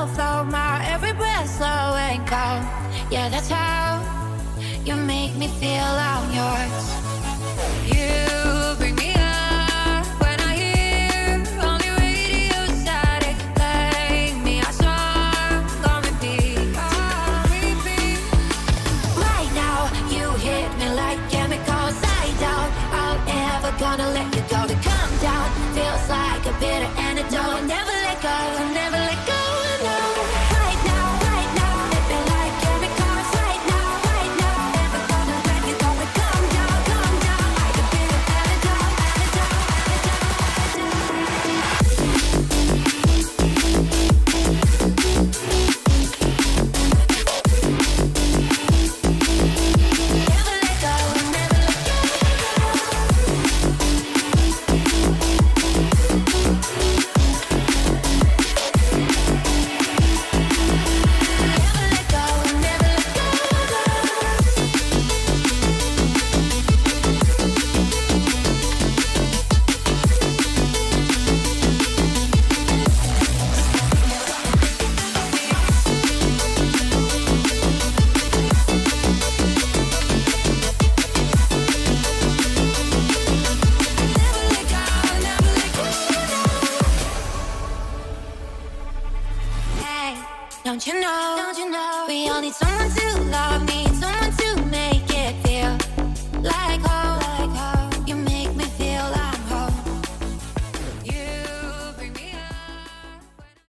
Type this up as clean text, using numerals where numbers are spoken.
slow flow, my every breath slow and go. Yeah, that's how you make me feel I'm yours. You bring me up when I hear only radio static. Play me a song on repeat. Right now, you hit me like chemicals. I doubt I'll ever gonna let you go. To come down feels like a bitter antidote. Never let go, never let go, no. Right now, hit me like chemicals. Right now, never gonna let you go. To come down like a bitter antidote, Never let go, never let go. Never let go, never let go. Hey, don't you know, we all need someone to love me